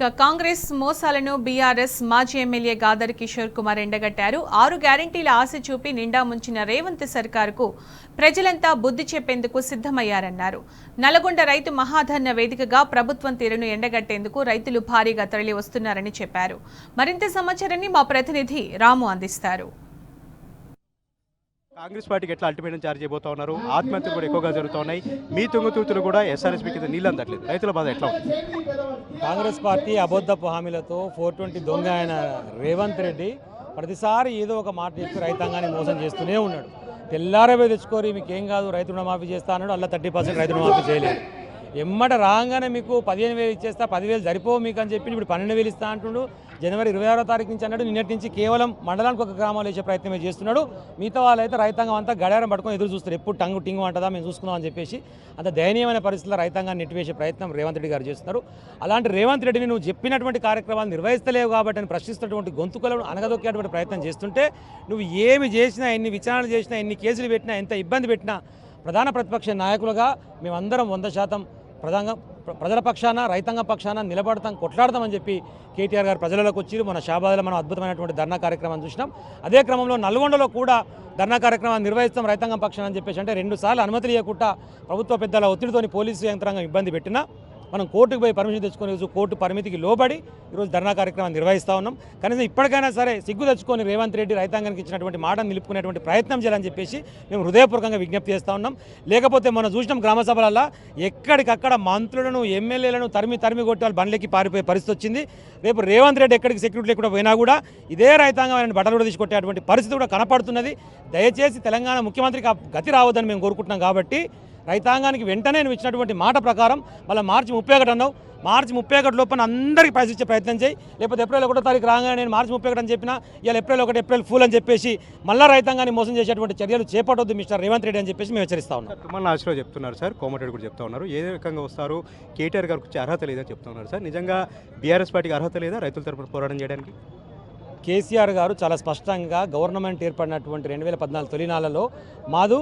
కాంగ్రెస్ మోసాలను బీఆర్ఎస్ మాజీ ఎమ్మెల్యే గాదర్ కిషోర్ కుమార్ ఎండగట్టారు. 6 గ్యారంటీల ఆశ చూపి నిండా ముంచిన రేవంత్ సర్కారుకు ప్రజలంతా బుద్ధి చెప్పేందుకు సిద్ధమయ్యారన్నారు. నల్గొండ రైతు మహాధర్నా వేదికగా ప్రభుత్వం తీరును ఎండగట్టేందుకు రైతులు భారీగా తరలి వస్తున్నారని చెప్పారు. మరింత సమాచారాన్ని మా ప్రతినిధి రాము అందిస్తారు. కాంగ్రెస్ పార్టీకి ఎట్లా అల్టిమేటం జారీ చేయబోతా ఉన్నారు. ఆత్మహత్యలు కూడా ఎక్కువగా జరుగుతున్నాయి. మీ తుంగుతూతులు కూడా ఎస్ఆర్ఎస్పీ కింద నీళ్ళు అందట్లేదు. రైతుల బాధ ఎట్లా ఉంది? కాంగ్రెస్ పార్టీ అబద్ధపు హామీలతో 420 దొంగ అయిన రేవంత్ రెడ్డి ప్రతిసారి ఏదో ఒక మాట చెప్పి రైతాంగాన్ని మోసం చేస్తూనే ఉన్నాడు. తెల్లారవే తెచ్చుకోరి మీకేం కాదు రైతు రుణమాఫీ చేస్తా అన్నాడు. అలా 30% రైతు రుణమాఫీ చేయలేదు. ఎమ్మట రాగానే మీకు 15,000 ఇచ్చేస్తా, 10,000 సరిపోవు మీకు అని చెప్పి ఇప్పుడు 12,000 ఇస్తా అంటుండు. జనవరి 26వ తారీఖు నుంచి అన్నాడు. నిన్నటి నుంచి కేవలం మండలానికి ఒక గ్రామాలు వేసే ప్రయత్నమే చేస్తున్నాడు. మిగతా వాళ్ళైతే రైతాంగం అంతా గడియారం పట్టుకొని ఎదురు చూస్తారు. ఎప్పుడు టింగు అంటదా మేము చూసుకుందాం అని చెప్పేసి అంత దయనీయమైన పరిస్థితుల్లో రైతాంగాన్ని నెట్టివేసే ప్రయత్నం రేవంత్ రెడ్డి గారు చేస్తున్నారు. అలాంటి రేవంత్ రెడ్డిని నువ్వు చెప్పినటువంటి కార్యక్రమాలు నిర్వహిస్తలేవు కాబట్టి అని ప్రశ్నిస్తున్నటువంటి గొంతుకలను అనగదొక్కేటువంటి ప్రయత్నం చేస్తుంటే నువ్వు ఏమి చేసినా, ఎన్ని విచారణలు చేసినా, ఎన్ని కేసులు పెట్టినా, ఎంత ఇబ్బంది పెట్టినా ప్రధాన ప్రతిపక్ష నాయకులుగా మేమందరం 100% ప్రజల పక్షాన రైతాంగ పక్షాన నిలబడతాం, కొట్లాడతామని చెప్పి కేటీఆర్ గారు ప్రజలకు వచ్చి మన షాబాద్లో మనం అద్భుతమైనటువంటి ధర్నా కార్యక్రమాన్ని చూసినాం. అదే క్రమంలో నల్గొండలో కూడా ధర్నా కార్యక్రమాన్ని నిర్వహిస్తాం రైతాంగం పక్షాన అని చెప్పేసి అంటే 2 సార్లు అనుమతి ఇవ్వకుండా ప్రభుత్వ పెద్దల ఒత్తిడితోని పోలీసు యంత్రాంగం ఇబ్బంది పెట్టినా మనం కోర్టుకు పోయి పర్మిషన్ తెచ్చుకొని రోజు కోర్టు పరిమితికి లోబడి ఈరోజు ధర్నా కార్యక్రమాన్ని నిర్వహిస్తూ ఉన్నాం. కనీసం ఇప్పటికైనా సరే సిగ్గు తెచ్చుకొని రేవంత్ రెడ్డి రైతాంగానికి ఇచ్చినటువంటి మాటను నిలుపుకునేటువంటి ప్రయత్నం చేయాలని చెప్పేసి మేము హృదయపూర్వకంగా విజ్ఞప్తి చేస్తూ ఉన్నాం. లేకపోతే మనం చూసినాం గ్రామ సభలల్లో ఎక్కడికక్కడ మంత్రులను, ఎమ్మెల్యేలను తరిమి కొట్టి వాళ్ళు బండ్లెక్కి పారిపోయే పరిస్థితి వచ్చింది. రేపు రేవంత్ రెడ్డి ఎక్కడికి సెక్యూరిటీ లేకుండా పోయినా కూడా ఇదే రైతాంగం బట్టలు కూడా తీసుకొట్టేటువంటి పరిస్థితి కూడా కనపడుతున్నది. దయచేసి తెలంగాణ ముఖ్యమంత్రికి ఆ గతి రావద్దని మేము కోరుకుంటున్నాం. కాబట్టి రైతాంగానికి వెంటనే నువ్వు ఇచ్చినటువంటి మాట ప్రకారం మళ్ళీ మార్చి 31 అన్నావు. మార్చి 31 లోపల అందరికీ పైసలు ఇచ్చే ప్రయత్నం చేయి. లేకపోతే ఏప్రిల్ 1వ తారీఖు రాగానే నేను మార్చి 31 అని చెప్పినా ఇవాళ ఏప్రిల్ ఫూల్ అని చెప్పేసి మళ్ళీ రైతాంగాన్ని మోసం చేసేటువంటి చర్యలు చేపట్టొద్దు మిస్టర్ రేవంత్ రెడ్డి అని చెప్పేసి మేము హెచ్చరిస్తా ఉన్నాం. తుమ్మల నాశలో చెప్తున్నారు సార్, కోమటిరెడ్డి కూడా చెప్తా ఉన్నారు. ఏ రకంగా వస్తారు, కేటీఆర్ గారికి వచ్చే అర్హత లేదని చెప్తా ఉన్నారు సార్. నిజంగా బీఆర్ఎస్ పార్టీకి అర్హత లేదా రైతుల తరపున పోరాటం చేయడానికి? కేసీఆర్ గారు చాలా స్పష్టంగా గవర్నమెంట్ ఏర్పడినటువంటి 2014 తొలినాళ్లలో మాదు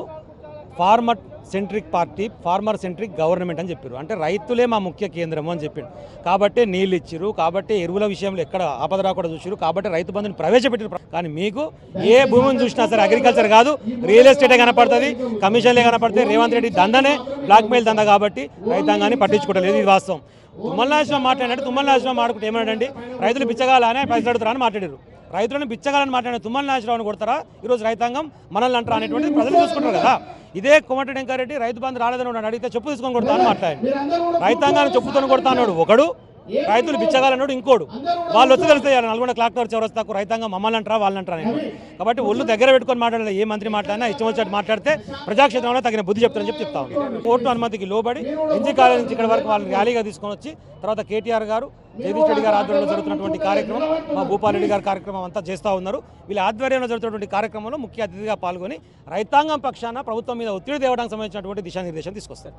farmer centric party, farmer centric government అని చెప్పారు. అంటే రైతులే మా ముఖ్య కేంద్రము అని చెప్పారు. కాబట్టి నీళ్ళు ఇచ్చిరు, కాబట్టి ఎరువుల విషయంలో ఎక్కడ ఆపద రాకుండా చూసారు, కాబట్టి రైతు బంధుని ప్రవేశపెట్టారు. కానీ మీకు ఏ భూమిని చూసినా సరే అగ్రికల్చర్ కాదు, రియల్ ఎస్టేటే కనపడుతుంది, కమిషన్లే కనపడుతుంది. రేవంత్ రెడ్డి దందనే బ్లాక్మెయిల్ దంద కాబట్టి రైతాంగాన్ని పట్టించుకోవట్లేదు. ఇది వాస్తవం. తుమ్మల నాశనం మాట్లాడినట్టు తుమ్మల నాశనం మాట్లాడుకుంటే ఏమన్నాడండి, రైతులు బిచ్చగాలనే పైసలు అడుగుతారని మాట్లాడారు. రైతులను బిచ్చగాలని మాట్లాడిన తుమ్మల నాశనం కొడతారా ఈరోజు రైతాంగం మనల్ని అంటారా అనేటువంటిది ప్రజలు చూసుకుంటారు కదా. ఇదే కోమటిరెడ్డి వెంకరెడ్డి రైతు బంధు రాలేదని ఉన్నాడు, అడిగితే చెప్పు తీసుకొని కొడతాను మాట్లాడి రైతాంగాన్ని చెప్పుతో కొడతా అన్నాడు ఒకడు, రైతులు బిచ్చగాలన్నాడు ఇంకోడు. వాళ్ళు వచ్చి తెలుస్తాయి నల్గొండ క్లాక్ టవర్ చౌరస్తాకు రైతాంగం మమ్మల్ని అంటారా వాళ్ళని అంటారా. కాబట్టి ఒళ్ళు దగ్గర పెట్టుకొని మాట్లాడాలి. ఏ మంత్రి మాట్లాడినా ఇష్టం వచ్చినట్టు మాట్లాడితే ప్రజాక్షేత్రంలో తగిన బుద్ధి చెప్తారని చెప్తా ఉన్నాను. కోర్టు అనుమతికి లోబడి ఎన్జీ కాలేజ్ నుంచి ఇక్కడ వరకు వాళ్ళని ర్యాలీగా తీసుకొని వచ్చి తర్వాత కేటీఆర్ గారు, జగదీష్ రెడ్డి గారి ఆధ్వర్యంలో జరుగుతున్నటువంటి కార్యక్రమం, మా భూపాల్ రెడ్డి గారి కార్యక్రమం అంతా చేస్తూ ఉన్నారు. వీళ్ళ ఆధ్వర్యంలో జరుగుతున్నటువంటి కార్యక్రమంలో ముఖ్య అతిథిగా పాల్గొని రైతాంగం పక్షాన ప్రభుత్వం మీద ఒత్తిడి తేవడానికి సంబంధించినటువంటి దిశానిర్దేశం తీసుకొస్తారు.